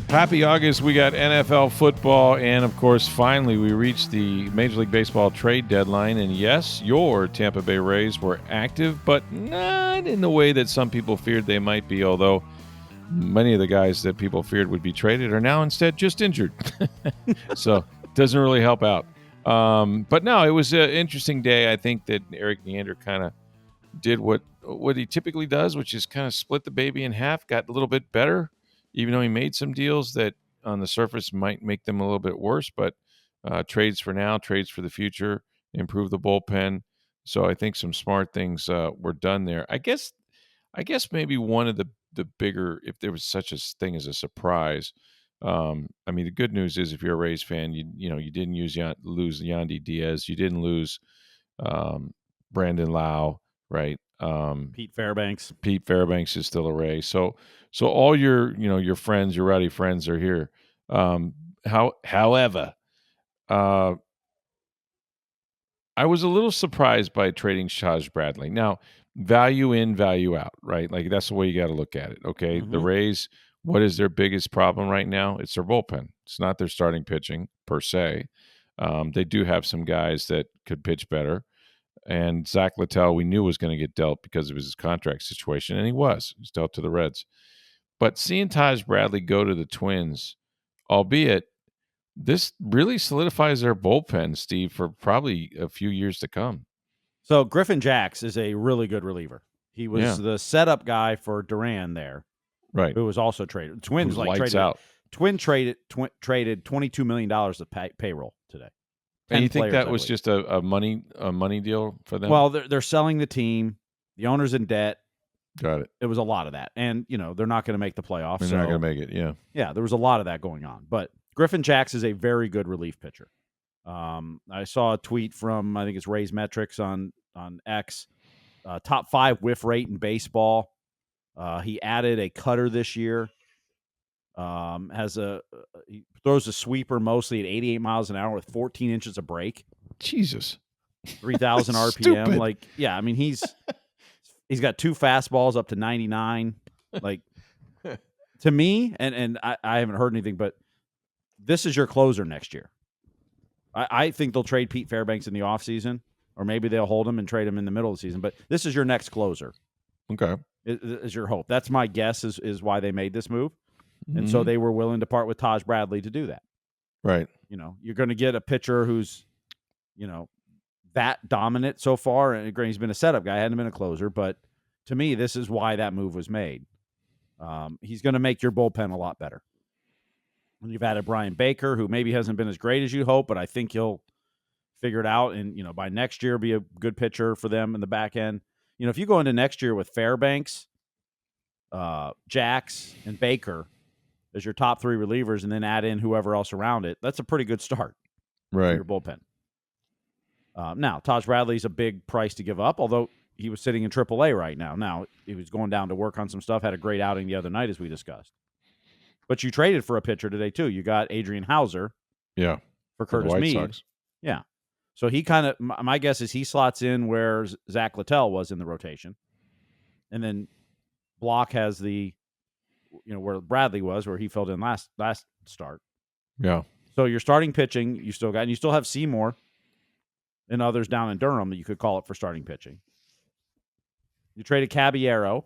Happy August. We got NFL football, and of course, finally, we reached the Major League Baseball trade deadline. And yes, your Tampa Bay Rays were active, but not in the way that some people feared they might be, although many of the guys that people feared would be traded are now instead just injured. So it doesn't really help out. But no, it was an interesting day. I think that Eric Neander kind of did what he typically does, which is kind of split the baby in half, got a little bit better, even though he made some deals that on the surface might make them a little bit worse. But trades for now, trades for the future, improve the bullpen. So I think some smart things were done there. I guess maybe one of the bigger, if there was such a thing as a surprise. I mean, the good news is if you're a Rays fan, you didn't lose Yandy Diaz, you didn't lose Brandon Lowe, right? Pete Fairbanks. Pete Fairbanks is still a Ray. So all your friends, your rowdy friends are here. However, I was a little surprised by trading Taj Bradley. Now, value in, value out, right? Like that's the way you got to look at it. Okay, The Rays, what is their biggest problem right now? It's their bullpen. It's not their starting pitching per se. They do have some guys that could pitch better. And Zach Littell, we knew was going to get dealt because of his contract situation, and he was. He was dealt to the Reds. But seeing Taj Bradley go to the Twins, albeit this really solidifies their bullpen, Steve, for probably a few years to come. So Griffin Jax is a really good reliever. He was the setup guy for Duran there, right? Who was also traded. Twins lights out. Twin traded $22 million of payroll today. And you think that was just a money deal for them? Well, they're selling the team. The owner's in debt. Got it. It was a lot of that. And, they're not going to make the playoffs. They're not going to make it, yeah. Yeah, there was a lot of that going on. But Griffin Jax is a very good relief pitcher. I saw a tweet from, I think it's Rays Metrics on X, top 5 whiff rate in baseball. He added a cutter this year. He throws a sweeper mostly at 88 miles an hour with 14 inches of break. Jesus. 3,000 RPM. Stupid. Like, yeah, I mean, he's got 2 fastballs up to 99. Like, to me, and I haven't heard anything, but this is your closer next year. I think they'll trade Pete Fairbanks in the offseason, or maybe they'll hold him and trade him in the middle of the season. But this is your next closer. Okay. Is your hope. That's my guess is why they made this move. And so they were willing to part with Taj Bradley to do that. Right. You're going to get a pitcher who's, that dominant so far. And granted, he's been a setup guy, hadn't been a closer. But to me, this is why that move was made. He's going to make your bullpen a lot better. And you've added Brian Baker, who maybe hasn't been as great as you hope, but I think he'll figure it out. And, by next year, be a good pitcher for them in the back end. If you go into next year with Fairbanks, Jax, and Baker as your top 3 relievers, and then add in whoever else around it, that's a pretty good start for your bullpen. Now, Taj Bradley's a big price to give up, although he was sitting in AAA right now. Now, he was going down to work on some stuff, had a great outing the other night, as we discussed. But you traded for a pitcher today, too. You got Adrian Hauser for Curtis Mead. Sox. Yeah. So he kind of, my guess is he slots in where Zach Littell was in the rotation. And then Block has the, where Bradley was, where he filled in last start. Yeah. So your starting pitching, you still got, and you still have Seymour and others down in Durham that you could call it for starting pitching. You traded Caballero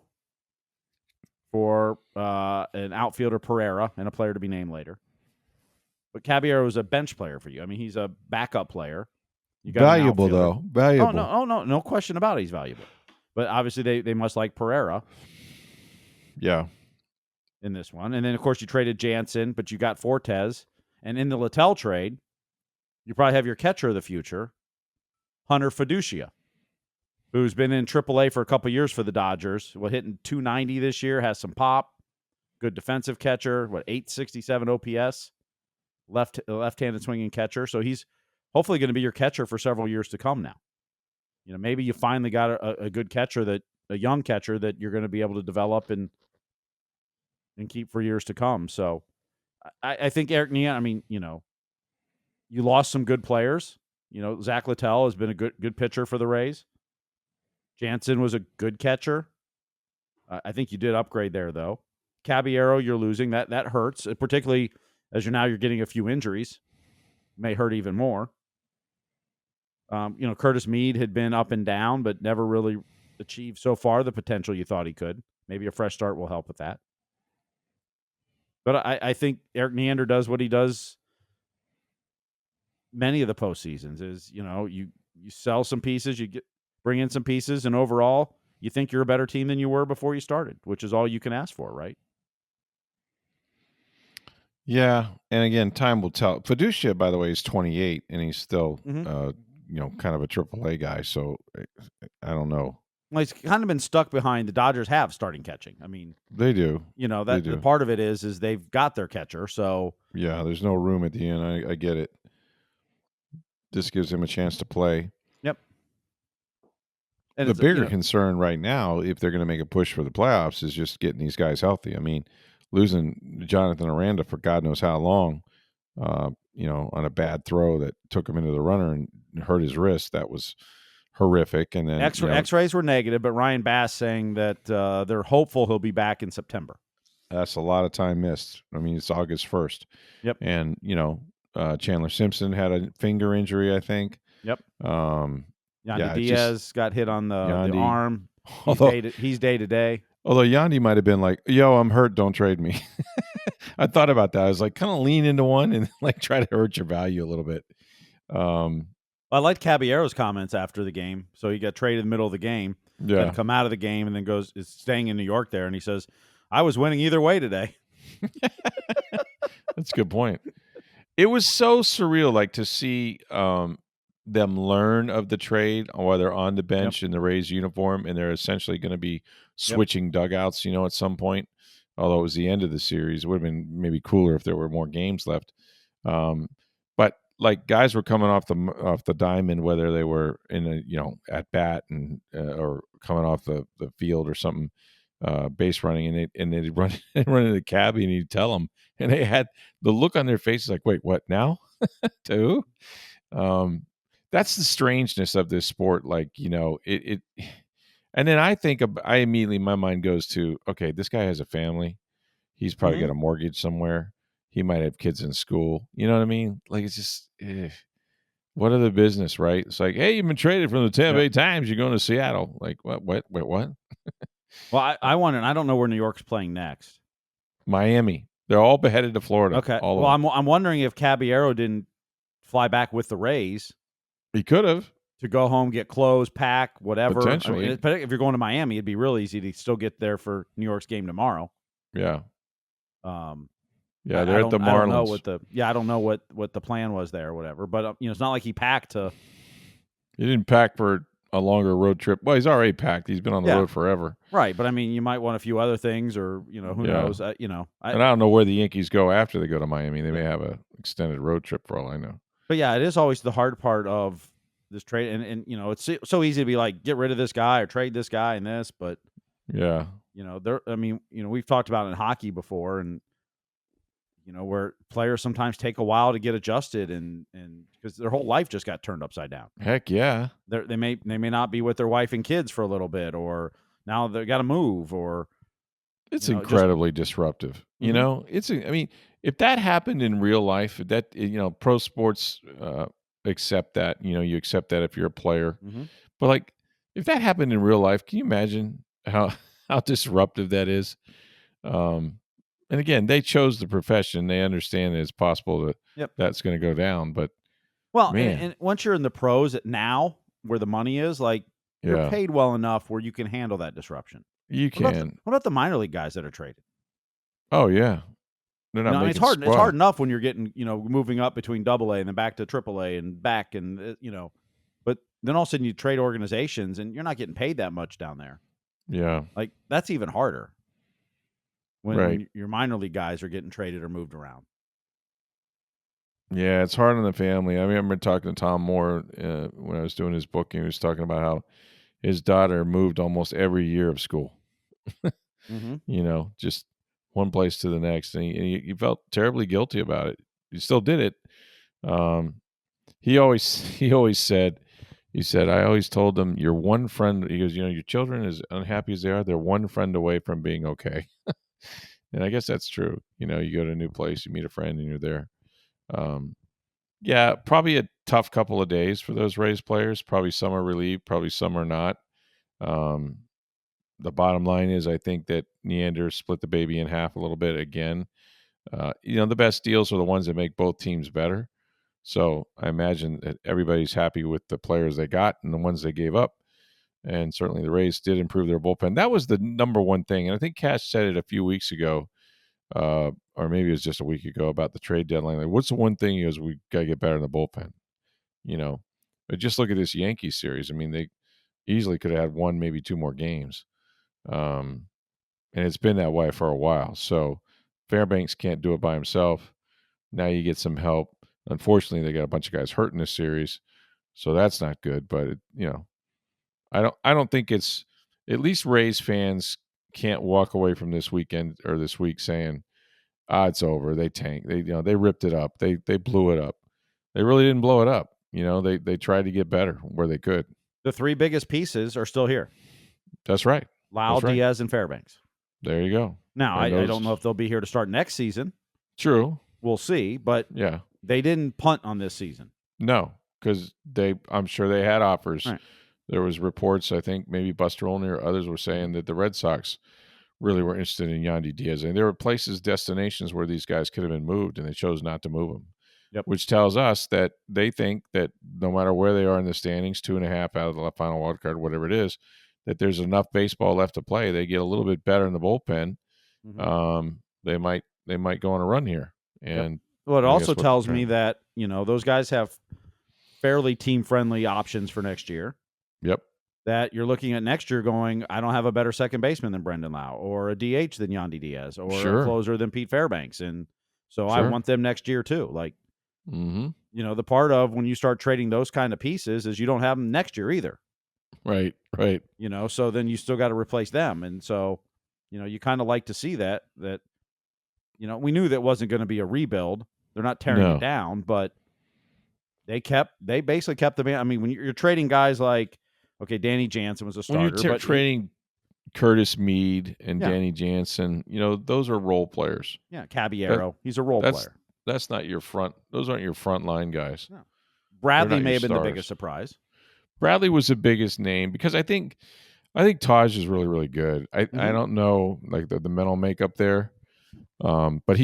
for an outfielder, Pereira, and a player to be named later. But Caballero is a bench player for you. I mean, he's a backup player. You got valuable, though. Valuable. No question about it. He's valuable. But obviously, they must like Pereira. Yeah. In this one. And then, of course, you traded Jansen, but you got Fortes. And in the Littell trade, you probably have your catcher of the future, Hunter Fiducia, who's been in AAA for a couple years for the Dodgers. Hitting 290 this year, has some pop, good defensive catcher, 867 OPS, left-handed swinging catcher. So he's hopefully going to be your catcher for several years to come now. Maybe you finally got a good catcher, a young catcher that you're going to be able to develop and keep for years to come. So I think Eric Neander, you lost some good players. Zach Littell has been a good pitcher for the Rays. Jansen was a good catcher. I think you did upgrade there, though. Caballero, you're losing. That hurts, particularly as you're getting a few injuries. May hurt even more. Curtis Mead had been up and down, but never really achieved so far the potential you thought he could. Maybe a fresh start will help with that. But I think Eric Neander does what he does many of the postseasons is, you sell some pieces, bring in some pieces, and overall you think you're a better team than you were before you started, which is all you can ask for, right? Yeah, and again, time will tell. Fiducia, by the way, is 28, and he's still, kind of a AAA guy. So I don't know. Well, he's kind of been stuck behind. The Dodgers have starting catching. I mean, they do. The part of it is they've got their catcher. So yeah, there's no room at the end. I get it. This gives him a chance to play. Yep. And the bigger concern right now, if they're going to make a push for the playoffs, is just getting these guys healthy. I mean, losing Jonathan Aranda for God knows how long, on a bad throw that took him into the runner and hurt his wrist. That was horrific. And then X-rays were negative, but Ryan Bass saying that they're hopeful he'll be back in September. That's a lot of time missed. I mean, it's August 1st. Yep. And, Chandler Simpson had a finger injury, I think. Yep. Yandy Diaz got hit on the arm. He's day to day. Although Yandy might have been like, yo, I'm hurt, don't trade me. I thought about that. I was like, kind of lean into one and try to hurt your value a little bit. I liked Caballero's comments after the game. So he got traded in the middle of the game. Yeah. Had to come out of the game and then is staying in New York there. And he says, I was winning either way today. That's a good point. It was so surreal, to see them learn of the trade while they're on the bench in the Rays uniform, and they're essentially going to be switching dugouts, at some point. Although it was the end of the series, it would have been maybe cooler if there were more games left. But guys were coming off the diamond, whether they were in a at bat and or coming off the field or something, base running, and they'd run into the cabbie, and he'd tell them, and they had the look on their faces like, wait, what now? To who? That's the strangeness of this sport. It and then I immediately, my mind goes to, okay, this guy has a family. He's probably got a mortgage somewhere. He might have kids in school. You know what I mean? It's just, what other business, right? It's like, hey, you've been traded from the Tampa Bay Times. You're going to Seattle. What? What? Well, I wonder, and I don't know where New York's playing next. Miami. They're all beheaded to Florida. Okay. Well, I'm wondering if Caballero didn't fly back with the Rays. He could have. To go home, get clothes, pack, whatever. Potentially. If you're going to Miami, it'd be real easy to still get there for New York's game tomorrow. Yeah. They're at the Marlins. I don't know what the plan was there or whatever. But it's not like he packed to. He didn't pack for a longer road trip. Well, he's already packed. He's been on the road forever. Right, but I mean, you might want a few other things, or who knows? And I don't know where the Yankees go after they go to Miami. They may have an extended road trip for all I know. But yeah, it is always the hard part of this trade, and it's so easy to be like, get rid of this guy or trade this guy and this, but we've talked about it in hockey before, and where players sometimes take a while to get adjusted, and because their whole life just got turned upside down. Heck yeah, they may not be with their wife and kids for a little bit, or now they got to move, or it's incredibly disruptive. If that happened in real life, that pro sports accept that. You accept that if you're a player, but if that happened in real life, can you imagine how disruptive that is? And again, they chose the profession. They understand that it's possible that's going to go down. But and once you're in the pros now, where the money is, you're paid well enough where you can handle that disruption. You can. What about the minor league guys that are traded? Oh yeah, they're not. It's hard. It's hard enough when you're getting moving up between AA and then back to AAA and back, and but then all of a sudden you trade organizations and you're not getting paid that much down there. Yeah, that's even harder. When your minor league guys are getting traded or moved around. Yeah, it's hard on the family. I remember talking to Tom Moore when I was doing his book, and he was talking about how his daughter moved almost every year of school. Just one place to the next, and he felt terribly guilty about it. He still did it. He always said, I always told them, you're one friend. He goes, your children, as unhappy as they are, they're one friend away from being okay. And I guess that's true. You go to a new place, you meet a friend, and you're there. Um, yeah, probably a tough couple of days for those Rays players. Probably some are relieved, probably some are not. Um, the bottom line is, I think that Neander split the baby in half a little bit again. The best deals are the ones that make both teams better. So I imagine that everybody's happy with the players they got and the ones they gave up. And certainly the Rays did improve their bullpen. That was the number one thing. And I think Cash said it a few weeks ago, or maybe it was just a week ago, about the trade deadline. Like, what's the one thing? He goes, we got to get better in the bullpen. But just look at this Yankees series. I mean, they easily could have had one, maybe two more games. And it's been that way for a while. So Fairbanks can't do it by himself. Now you get some help. Unfortunately, they got a bunch of guys hurt in this series, so that's not good. But I don't think it's, at least Rays fans can't walk away from this weekend or this week saying, it's over. They tanked. They ripped it up. They blew it up. They really didn't blow it up. They tried to get better where they could. The three biggest pieces are still here. That's right. Lowe, That's right. Diaz, and Fairbanks. There you go. Now, I don't know if they'll be here to start next season. True. We'll see, but yeah, they didn't punt on this season. No, because I'm sure they had offers. Right. There was reports, I think maybe Buster Olney or others were saying that the Red Sox really were interested in Yandy Diaz. And there were places, destinations where these guys could have been moved, and they chose not to move them. Yep. Which tells us that they think that no matter where they are in the standings, 2.5 out of the final wild card, whatever it is, that there's enough baseball left to play. They get a little bit better in the bullpen. Mm-hmm. They might go on a run here. And well, it also tells me that those guys have fairly team-friendly options for next year. Yep. That you're looking at next year going, I don't have a better second baseman than Brendan Lowe, or a DH than Yandy Diaz, or a closer than Pete Fairbanks. And so I want them next year too. Like, the part of when you start trading those kind of pieces is you don't have them next year either. Right. So then you still got to replace them. And so, you kind of like to see that, we knew that wasn't going to be a rebuild. They're not tearing it down, but they basically kept the man. I mean, when you're trading guys like, okay, Danny Jansen was a starter. When you're trading Curtis Mead and Danny Jansen, those are role players. Yeah, Caballero, he's a role player. That's not your front. Those aren't your front line guys. No. Bradley may have been the biggest surprise. Bradley was the biggest name because I think Taj is really, really good. I don't know like the mental makeup there. But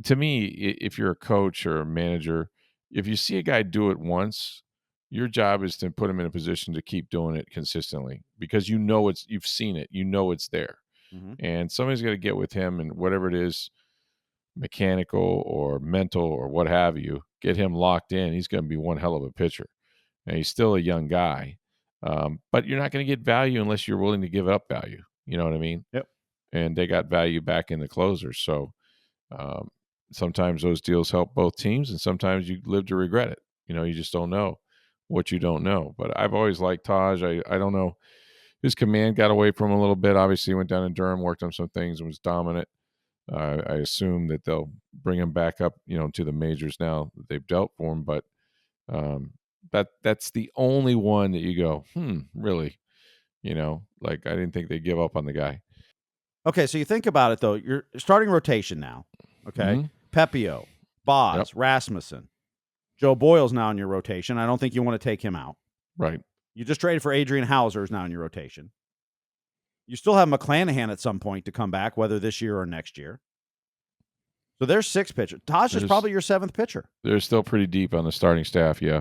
to me, if you're a coach or a manager, if you see a guy do it once, your job is to put him in a position to keep doing it consistently because you've seen it, it's there. And somebody's got to get with him and whatever it is, mechanical or mental or what have you, get him locked in. He's going to be one hell of a pitcher. And he's still a young guy. But you're not going to get value unless you're willing to give up value. You know what I mean? Yep. And they got value back in the closers. So sometimes those deals help both teams, and sometimes you live to regret it. You just don't know what you don't know. But I've always liked Taj. I don't know. His command got away from him a little bit. Obviously, he went down to Durham, worked on some things, and was dominant. I assume that they'll bring him back up, to the majors now that they've dealt for him. But that's the only one that you go, really? Like I didn't think they'd give up on the guy. Okay, so you think about it, though. You're starting rotation now, okay? Pepio, Boz, Rasmussen. Joe Boyle's now in your rotation. I don't think you want to take him out. Right. You just traded for Adrian Hauser is now in your rotation. You still have McClanahan at some point to come back, whether this year or next year. So there's 6 pitchers. Taj is probably your 7th pitcher. They're still pretty deep on the starting staff, yeah.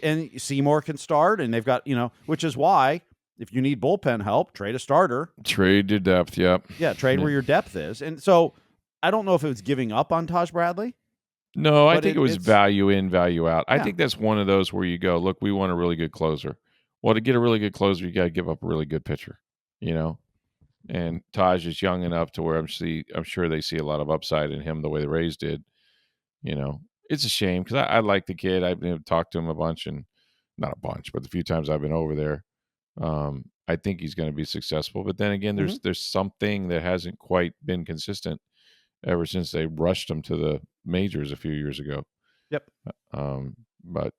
And Seymour can start, and they've got, which is why if you need bullpen help, trade a starter. Trade your depth, yep. Yeah, trade where your depth is. And so I don't know if it was giving up on Taj Bradley. No, I think it was value in, value out. I think that's one of those where you go, look, we want a really good closer. Well, to get a really good closer, you got to give up a really good pitcher, And Taj is young enough to where I'm sure they see a lot of upside in him the way the Rays did. It's a shame because I like the kid. I've talked to him a bunch, and not a bunch, but the few times I've been over there. I think he's going to be successful. But then again, there's something that hasn't quite been consistent ever since they rushed him to the majors a few years ago. Yep. But,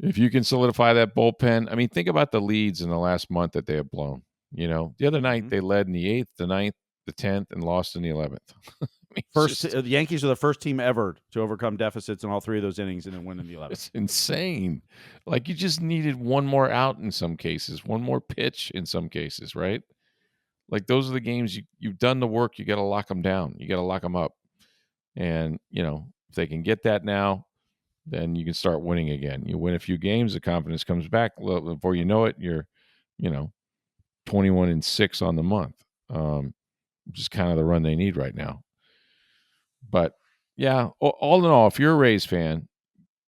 if you can solidify that bullpen, I mean, think about the leads in the last month that they have blown. The other night they led in the 8th, the 9th, the 10th and lost in the 11th. I mean, The Yankees are the first team ever to overcome deficits in all 3 of those innings and then win in the 11th. It's insane. Like, you just needed one more out in some cases, one more pitch in some cases, right? Like, those are the games you've done the work. You got to lock them down. You got to lock them up. And, if they can get that now, then you can start winning again. You win a few games, the confidence comes back. Before you know it, you're, 21-6 on the month. Which is kind of the run they need right now. But yeah, all in all, if you're a Rays fan,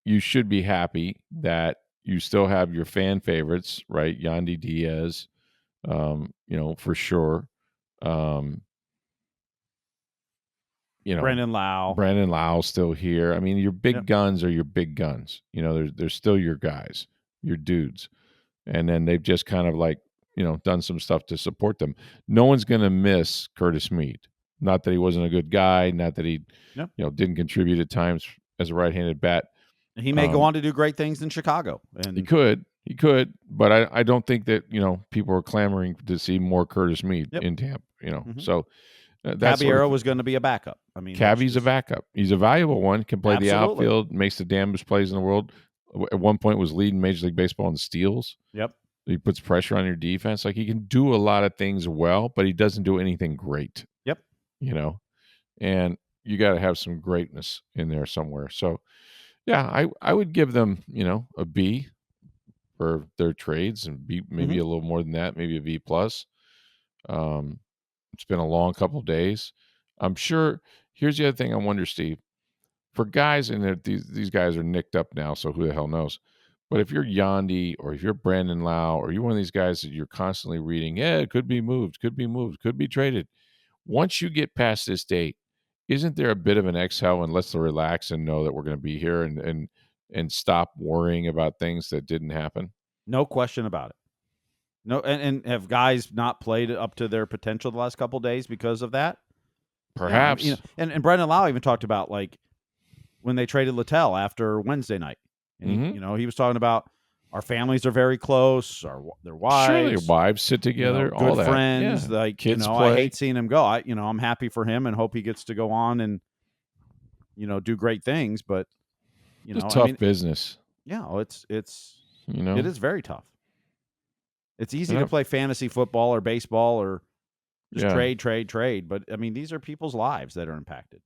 you should be happy that you still have your fan favorites, right? Yandy Diaz, for sure. Brandon Lau still here. I mean, your big guns are your big guns. They're still your guys, your dudes. And then they've just kind of like, done some stuff to support them. No one's going to miss Curtis Mead. Not that he wasn't a good guy, not that he, didn't contribute at times as a right-handed bat. He may go on to do great things in Chicago. And he could, but I don't think that, people are clamoring to see more Curtis Mead in Tampa, So Caballero was going to be a backup. I mean, Cabby's a backup. He's a valuable one, can play the outfield, makes the damnedest plays in the world. At one point was leading Major League Baseball in steals. Yep. He puts pressure on your defense. Like, he can do a lot of things well, but he doesn't do anything great. Yep. And you got to have some greatness in there somewhere. So, yeah, I would give them, a B for their trades, and B, maybe a little more than that, maybe a B plus. It's been a long couple of days. I'm sure. Here's the other thing I wonder, Steve. For guys, and these guys are nicked up now, so who the hell knows? But if you're Yandy, or if you're Brandon Lowe, or you're one of these guys that you're constantly reading, it could be moved, could be traded. Once you get past this date, isn't there a bit of an exhale and let's relax and know that we're going to be here and stop worrying about things that didn't happen? No question about it. No, and have guys not played up to their potential the last couple of days because of that? Perhaps. Yeah, and Brandon Lowe even talked about, like, when they traded Littell after Wednesday night. And he was talking about our families are very close, their wives. Sure, their wives sit together, all good that. friends. Yeah. Like, kids play. I hate seeing him go. I'm happy for him and hope he gets to go on and, do great things. But, it's tough business. Yeah, it is very tough. It's easy to play fantasy football or baseball or just trade. But, I mean, these are people's lives that are impacted.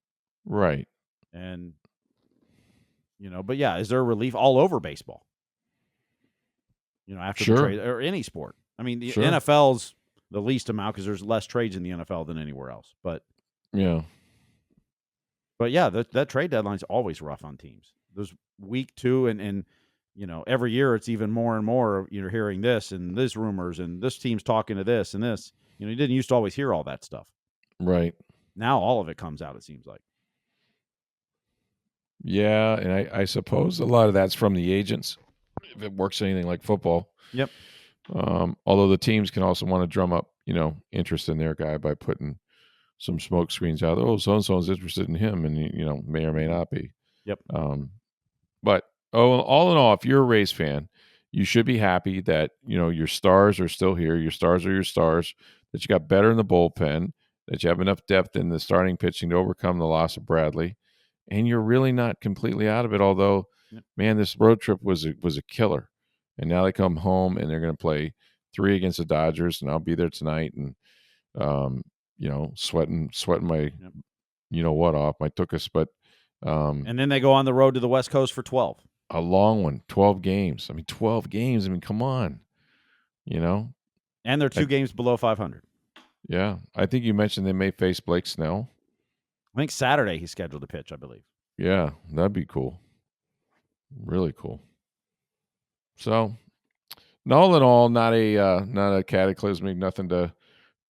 Right. And, but yeah, is there relief all over baseball? After the trade, or any sport. I mean, the NFL's the least amount because there's less trades in the NFL than anywhere else. But yeah, that trade deadline's always rough on teams. There's week 2, and every year it's even more and more. You're hearing this and this rumors, and this team's talking to this and this. You didn't used to always hear all that stuff. Right. Now all of it comes out, it seems like. Yeah, and I suppose a lot of that's from the agents, if it works anything like football. Yep. Although the teams can also want to drum up, interest in their guy by putting some smoke screens out. Oh, so-and-so's interested in him, and, may or may not be. Yep. But all in all, if you're a Rays fan, you should be happy that, your stars are still here. Your stars are your stars, that you got better in the bullpen, that you have enough depth in the starting pitching to overcome the loss of Bradley. And you're really not completely out of it, although, man, this road trip was a killer. And now they come home and they're going to play 3 against the Dodgers, and I'll be there tonight and, sweating my, what off, my tuchus. But and then they go on the road to the West Coast for 12. A long one, 12 games. I mean, 12 games. I mean, come on, And they're 2 games below 500. Yeah. I think you mentioned they may face Blake Snell. I think Saturday he's scheduled to pitch, I believe. Yeah, that'd be cool. Really cool. So, all in all, not a cataclysmic, nothing to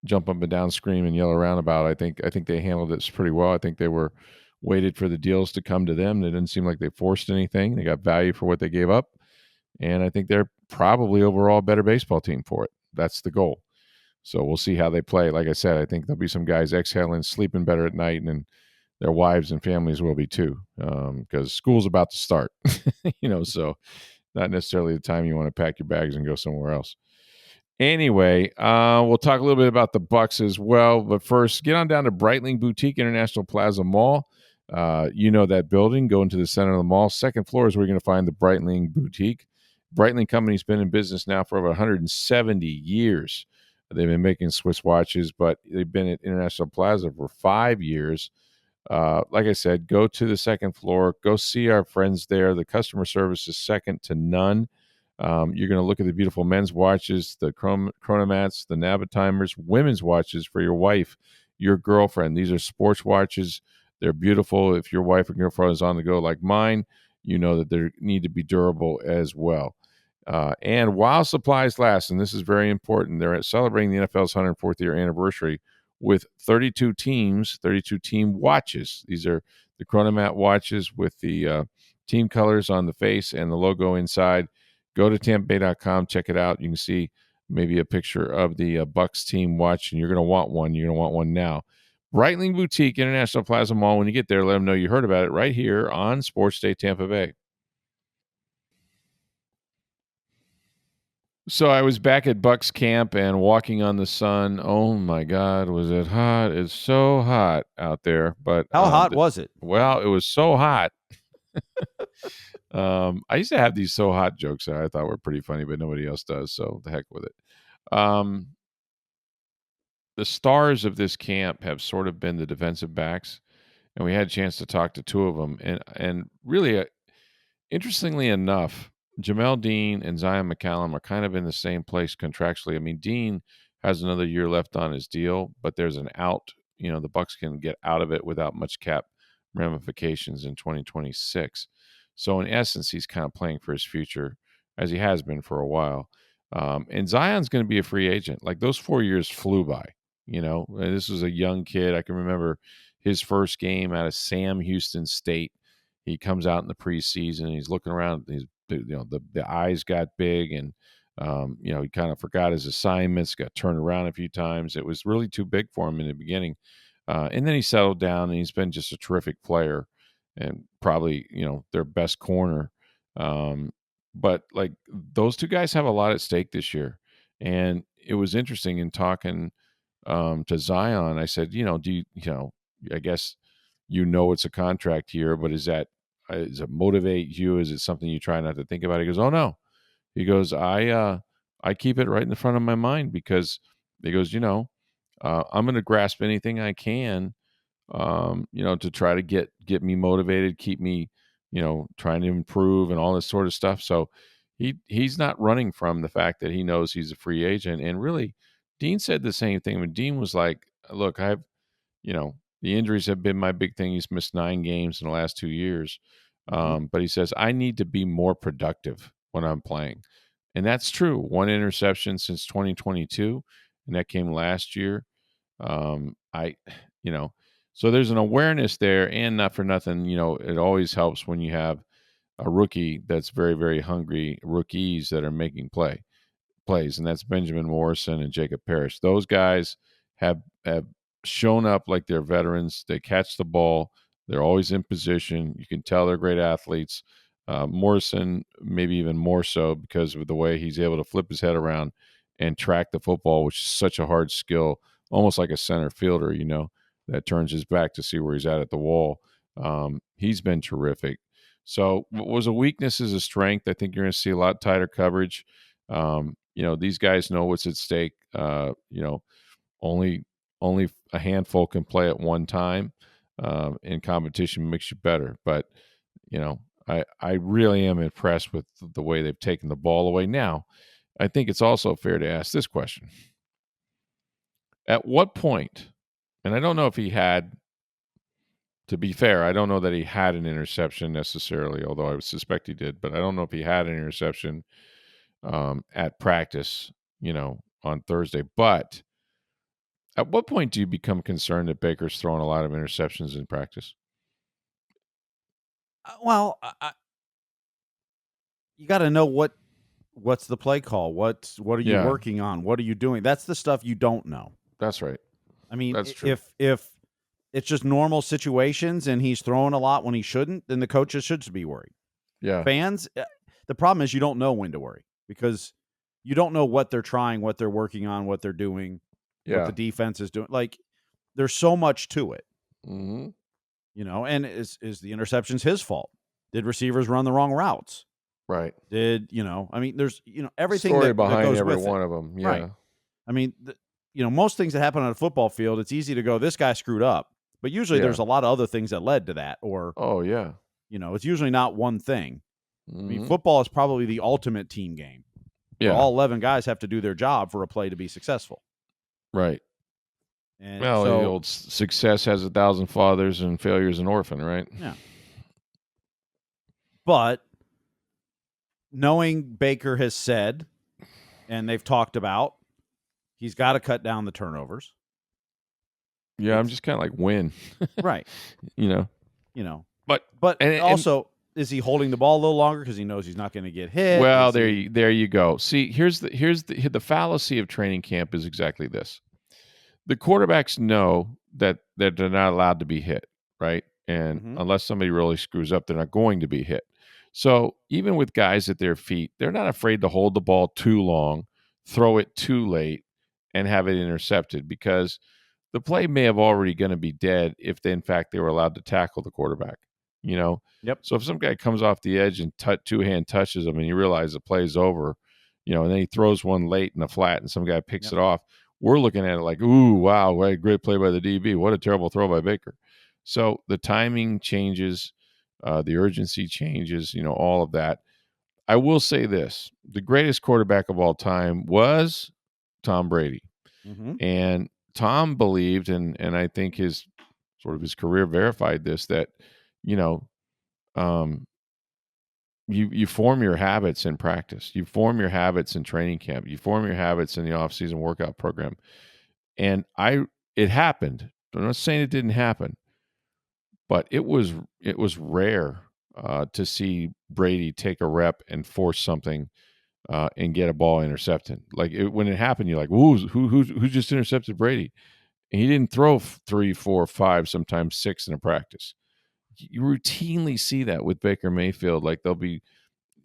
jump up and down, scream, and yell around about. I think they handled this pretty well. I think they were waited for the deals to come to them. They didn't seem like they forced anything. They got value for what they gave up, and I think they're probably overall a better baseball team for it. That's the goal. So we'll see how they play. Like I said, I think there'll be some guys exhaling, sleeping better at night, and their wives and families will be too, because school's about to start. So not necessarily the time you want to pack your bags and go somewhere else. Anyway, we'll talk a little bit about the Bucks as well. But first, get on down to Breitling Boutique International Plaza Mall. You know that building. Go into the center of the mall. Second floor is where you're going to find the Breitling Boutique. Breitling Company's been in business now for over 170 years. They've been making Swiss watches, but they've been at International Plaza for 5 years. Like I said, go to the second floor. Go see our friends there. The customer service is second to none. You're going to look at the beautiful men's watches, the chronomats, the Navatimers, women's watches for your wife, your girlfriend. These are sports watches. They're beautiful. If your wife or girlfriend is on the go like mine, you know that they need to be durable as well. And while supplies last, and this is very important, they're celebrating the NFL's 104th year anniversary with 32 teams, 32 team watches. These are the chronomat watches with the team colors on the face and the logo inside. Go to TampaBay.com, check it out. You can see maybe a picture of the Bucks team watch, and you're going to want one. You're going to want one now. Breitling Boutique, International Plaza Mall. When you get there, let them know you heard about it right here on Sports Day Tampa Bay. So I was back at Bucks camp and walking on the sun. Oh my God, was it hot? It's so hot out there. But How hot was it? Well, it was so hot. I used to have these so hot jokes that I thought were pretty funny, but nobody else does. So the heck with it. The stars of this camp have sort of been the defensive backs, and we had a chance to talk to two of them. And really, interestingly enough, Jamel Dean and Zion McCallum are kind of in the same place contractually. I mean, Dean has another year left on his deal, but there's an out. You know, the Bucks can get out of it without much cap ramifications in 2026. So in essence, he's kind of playing for his future, as he has been for a while. And Zion's going to be a free agent. Like, those 4 years flew by. You know, this was a young kid. I can remember his first game out of Sam Houston State. He comes out in the preseason and he's looking around. He's, the eyes got big, and he kind of forgot his assignments, got turned around a few times. It was really too big for him in the beginning. And then he settled down, and he's been just a terrific player, and probably, their best corner. But like, those two guys have a lot at stake this year. And it was interesting in talking to Zion. I said, I guess it's a contract here, but does it motivate you? Is it something you try not to think about? He goes, oh no. He goes, I keep it right in the front of my mind, because he goes, I'm going to grasp anything I can, to try to get me motivated, keep me, trying to improve and all this sort of stuff. So he's not running from the fact that he knows he's a free agent. And really, Dean said the same thing. When Dean was like, look, the injuries have been my big thing. He's missed 9 games in the last 2 years. But he says, I need to be more productive when I'm playing. And that's true. 1 interception since 2022, and that came last year. So there's an awareness there, and not for nothing, it always helps when you have a rookie that's very, very hungry, rookies that are making plays, and that's Benjamin Morrison and Jacob Parrish. Those guys have shown up like they're veterans. They catch the ball. They're always in position. You can tell they're great athletes. Morrison, maybe even more so, because of the way he's able to flip his head around and track the football, which is such a hard skill, almost like a center fielder, that turns his back to see where he's at the wall. He's been terrific. So what was a weakness is a strength. I think you're going to see a lot tighter coverage. These guys know what's at stake. Only a handful can play at one time. And competition makes you better. But, I really am impressed with the way they've taken the ball away. Now, I think it's also fair to ask this question. At what point, and I don't know if he had, to be fair, I don't know that he had an interception necessarily, although I would suspect he did, but I don't know if he had an interception at practice, on Thursday. But at what point do you become concerned that Baker's throwing a lot of interceptions in practice? Well, you got to know what's the play call. What are you working on? What are you doing? That's the stuff you don't know. That's right. I mean, that's true. If it's just normal situations and he's throwing a lot when he shouldn't, then the coaches should be worried. Yeah. Fans, the problem is you don't know when to worry, because you don't know what they're trying, what they're working on, what they're doing, what the defense is doing. Like, there's so much to it, Mm-hmm. and is the interceptions his fault? Did receivers run the wrong routes? Right. There's, everything Story that behind goes every with one it. of them. Yeah. Right. I mean, most things that happen on a football field, it's easy to go, this guy screwed up. But usually there's a lot of other things that led to that. Or, oh, yeah. it's usually not one thing. Mm-hmm. I mean, football is probably the ultimate team game. Yeah. All 11 guys have to do their job for a play to be successful. Right. And well, the old success has 1,000 fathers and failure is an orphan, right? Yeah. But knowing Baker has said, and they've talked about, he's got to cut down the turnovers. Yeah, I'm just kind of like win. Right. But also, is he holding the ball a little longer because he knows he's not going to get hit? Well, there you go. See, here's the fallacy of training camp is exactly this. The quarterbacks know that they're not allowed to be hit, right? And unless somebody really screws up, they're not going to be hit. So even with guys at their feet, they're not afraid to hold the ball too long, throw it too late, and have it intercepted because the play may have already going to be dead if they, in fact, they were allowed to tackle the quarterback. Yep. So if some guy comes off the edge and two-hand touches him and you realize the play's over, and then he throws one late in the flat and some guy picks it off, we're looking at it like, ooh, wow, great play by the DB. What a terrible throw by Baker. So the timing changes, the urgency changes, all of that. I will say this. The greatest quarterback of all time was Tom Brady. Mm-hmm. And Tom believed, and I think his career verified this, that, you form your habits in practice. You form your habits in training camp. You form your habits in the off-season workout program. And it happened. I'm not saying it didn't happen, but it was rare to see Brady take a rep and force something and get a ball intercepted. Like when it happened, you're like, "Ooh, who just intercepted Brady?" And he didn't throw 3, 4, 5, sometimes 6 in a practice. You routinely see that with Baker Mayfield. Like there'll be,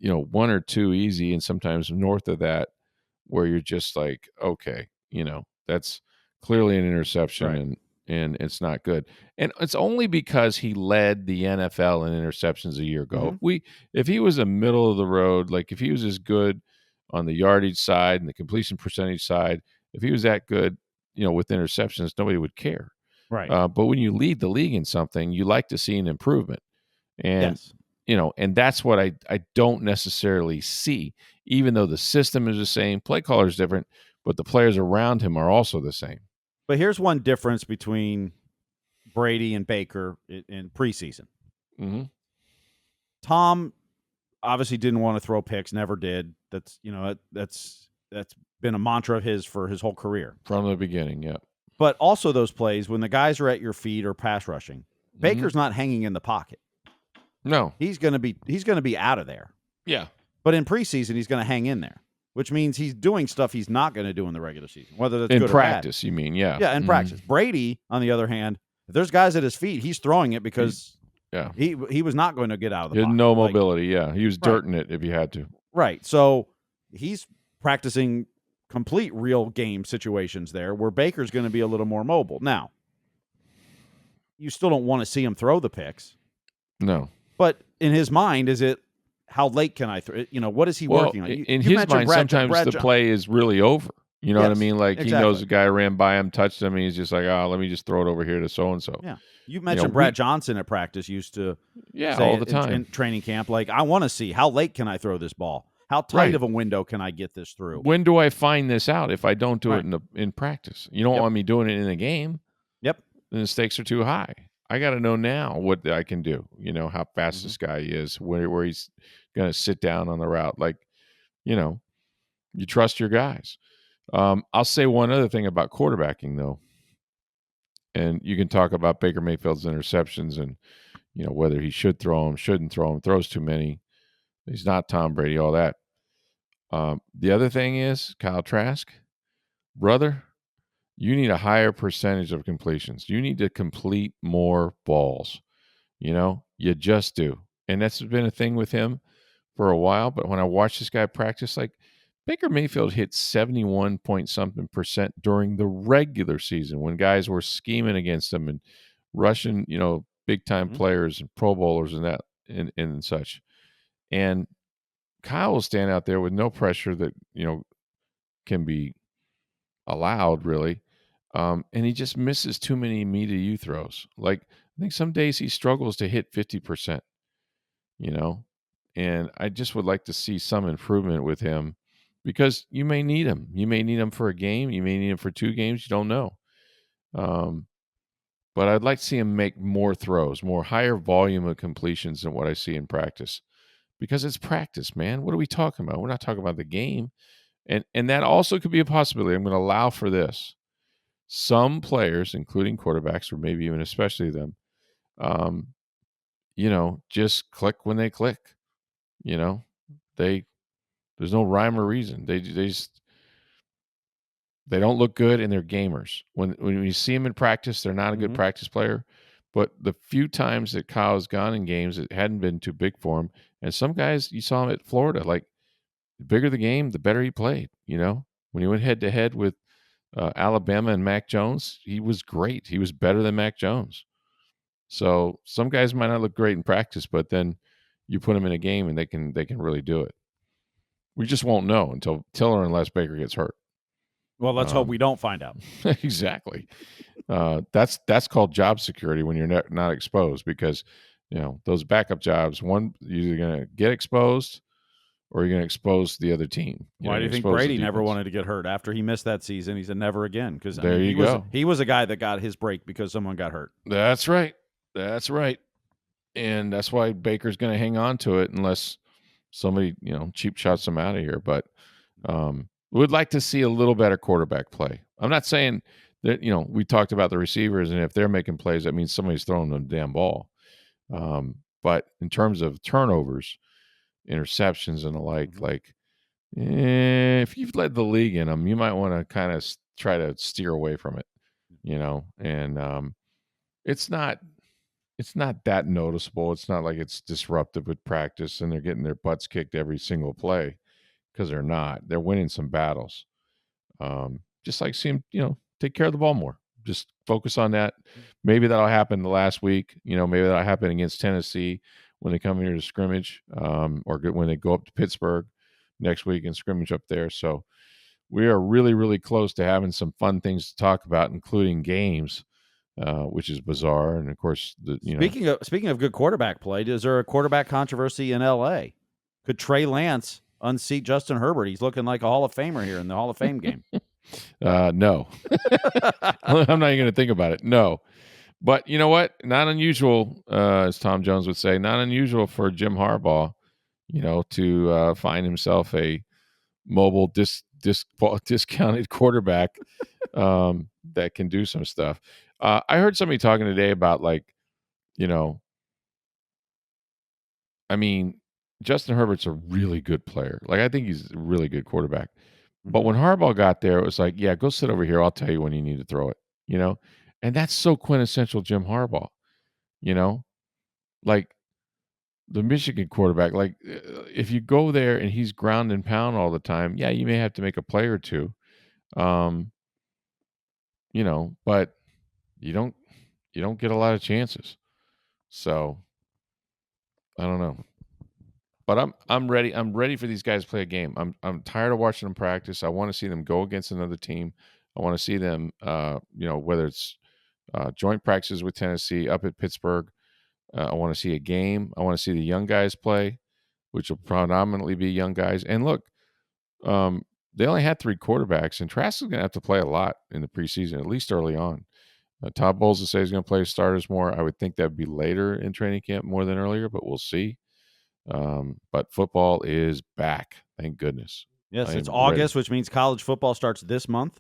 1 or 2 easy, and sometimes north of that, where you're just like, okay, that's clearly an interception, right. and it's not good. And it's only because he led the NFL in interceptions a year ago. Mm-hmm. If he was a middle of the road, like if he was as good on the yardage side and the completion percentage side, if he was that good, with interceptions, nobody would care. Right. But when you lead the league in something, you like to see an improvement. And yes. And that's what I don't necessarily see, even though the system is the same, play caller is different, but the players around him are also the same. But here's one difference between Brady and Baker in preseason. Mm-hmm. Tom obviously didn't want to throw picks, never did. That's been a mantra of his for his whole career. From the beginning, yeah. But also those plays when the guys are at your feet or pass rushing, Baker's not hanging in the pocket. No. He's going to be out of there. Yeah. But in preseason, he's going to hang in there, which means he's doing stuff he's not going to do in the regular season, whether that's in good practice, or bad. You mean, yeah. Yeah, in practice. Brady, on the other hand, if there's guys at his feet, he's throwing it because he was not going to get out of the pocket. No mobility, He was dirting it if he had to. Right. So he's practicing complete real game situations there where Baker's going to be a little more mobile. Now, you still don't want to see him throw the picks. No. But in his mind, is it how late can I throw? What is he working on? In his mind, sometimes the play is really over. You know what I mean? Like he knows the guy ran by him, touched him, and he's just like, let me just throw it over here to so and so. Yeah, you mentioned Brad Johnson at practice used to say all the time in training camp. Like, I want to see how late can I throw this ball? How tight of a window can I get this through? When do I find this out if I don't do it in practice? You don't want me doing it in the game. Yep. Then the stakes are too high. I got to know now what I can do. How fast this guy is, where he's going to sit down on the route. Like, you trust your guys. I'll say one other thing about quarterbacking, though. And you can talk about Baker Mayfield's interceptions and, whether he should throw them, shouldn't throw them, throws too many. He's not Tom Brady, all that. The other thing is, Kyle Trask, brother, you need a higher percentage of completions. You need to complete more balls. You just do. And that's been a thing with him for a while. But when I watch this guy practice, like Baker Mayfield hit 71 point something percent during the regular season when guys were scheming against him and rushing, big time players and Pro Bowlers and that and such. And Kyle will stand out there with no pressure that, can be allowed really. And he just misses too many me to you throws. Like, I think some days he struggles to hit 50%, and I just would like to see some improvement with him because you may need him. You may need him for a game. You may need him for 2 games. You don't know. But I'd like to see him make more throws, more higher volume of completions than what I see in practice because it's practice, man. What are we talking about? We're not talking about the game. And that also could be a possibility. I'm going to allow for this. Some players, including quarterbacks, or maybe even especially them, just click when they click. There's no rhyme or reason. They don't look good and they're gamers. When you see them in practice, they're not a good practice player. But the few times that Kyle's gone in games, it hadn't been too big for him. And some guys, you saw him at Florida, like the bigger the game, the better he played. When he went head to head with Alabama and Mac Jones, he was great. He was better than Mac Jones. So some guys might not look great in practice, but then you put them in a game and they can really do it. We just won't know until or unless Baker gets hurt. Well, let's hope we don't find out. Exactly. That's called job security when you're not exposed because, those backup jobs, one, you're either going to get exposed or you're going to expose the other team. Why do you think Brady never wanted to get hurt after he missed that season? He said never again because he was a guy that got his break because someone got hurt. That's right. And that's why Baker's going to hang on to it unless somebody, cheap shots him out of here. But we'd like to see a little better quarterback play. I'm not saying that, we talked about the receivers, and if they're making plays, that means somebody's throwing them the damn ball. But in terms of turnovers, interceptions, and the like, if you've led the league in them, you might want to kind of try to steer away from it, and it's not that noticeable. It's not like it's disruptive with practice and they're getting their butts kicked every single play because they're not. They're winning some battles. Just like see them, take care of the ball more. Just focus on that. Maybe that'll happen the last week. Maybe that'll happen against Tennessee when they come here to scrimmage, or when they go up to Pittsburgh next week and scrimmage up there. So we are really, really close to having some fun things to talk about, including games. Which is bizarre, and of course, speaking of good quarterback play, is there a quarterback controversy in L.A.? Could Trey Lance unseat Justin Herbert? He's looking like a Hall of Famer here in the Hall of Fame game. No, I'm not even going to think about it. No, but you know what? Not unusual, as Tom Jones would say, not unusual for Jim Harbaugh, to find himself a mobile discounted quarterback that can do some stuff. I heard somebody talking today about Justin Herbert's a really good player. Like, I think he's a really good quarterback. But when Harbaugh got there, it was like, yeah, go sit over here. I'll tell you when you need to throw it, And that's so quintessential Jim Harbaugh, Like the Michigan quarterback, like if you go there and he's ground and pound all the time, yeah, you may have to make a play or two. But you don't get a lot of chances. So I don't know. But I'm ready. I'm ready for these guys to play a game. I'm tired of watching them practice. I want to see them go against another team. I want to see them whether it's joint practices with Tennessee, up at Pittsburgh. I want to see a game. I want to see the young guys play, which will predominantly be young guys. And look, they only had 3 quarterbacks, and Trask is going to have to play a lot in the preseason, at least early on. Todd Bowles will say he's going to play starters more. I would think that would be later in training camp more than earlier, but we'll see. But football is back. Thank goodness. Yes, it's August, which means college football starts this month.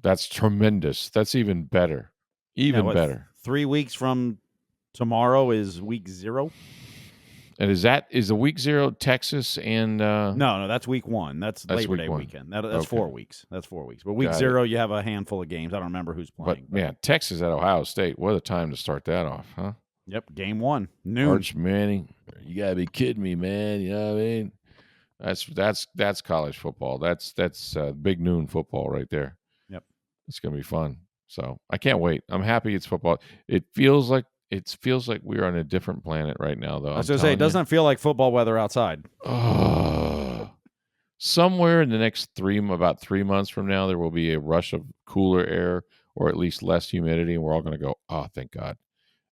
That's tremendous. That's even better. Better. 3 weeks from tomorrow is week 0. And is the week 0 Texas and No, that's week 1. That's Labor Day weekend. That's okay. 4 weeks. That's 4 weeks. But week 0, you have a handful of games. I don't remember who's playing. But man, Texas at Ohio State. What a time to start that off, huh? Yep, game 1, noon. Arch Manning, you gotta be kidding me, man. You know what I mean? That's college football. That's big noon football right there. Yep. It's gonna be fun. So I can't wait. I'm happy it's football. It feels like we're on a different planet right now, though. I was going to say, it doesn't feel like football weather outside. Somewhere in the next about 3 months from now, there will be a rush of cooler air, or at least less humidity, and we're all going to go, oh, thank God.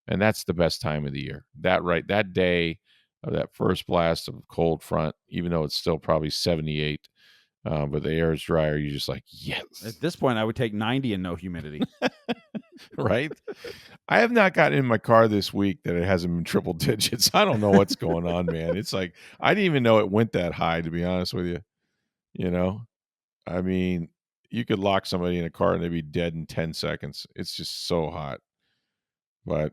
And that's the best time of the year. That day of that first blast of cold front, even though it's still probably 78, but the air is drier, you're just like, yes. At this point, I would take 90 and no humidity. Right? I have not gotten in my car this week that it hasn't been triple digits. I don't know what's going on, man. It's like, I didn't even know it went that high, to be honest with you. You know, I mean, you could lock somebody in a car and they'd be dead in 10 seconds. It's just so hot. But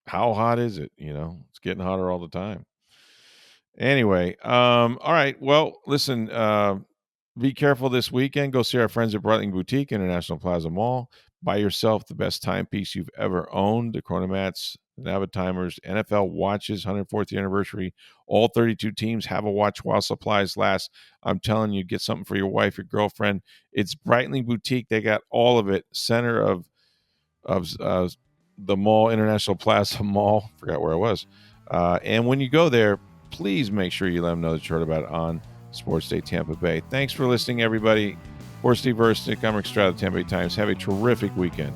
how hot is it? It's getting hotter all the time. Anyway, all right. Well, listen, be careful this weekend. Go see our friends at Breitling Boutique, International Plaza Mall. Buy yourself the best timepiece you've ever owned, the Chronomats, the Navitimers, NFL watches, 104th anniversary. All 32 teams have a watch while supplies last. I'm telling you, get something for your wife, your girlfriend. It's Breitling Boutique. They got all of it. Center of the mall, International Plaza Mall. Forgot where I was. And when you go there, please make sure you let them know that you heard about it on Sports Day Tampa Bay. Thanks for listening, everybody. For Steve Versnick, I'm Rick Stroud of the Tampa Bay Times. Have a terrific weekend.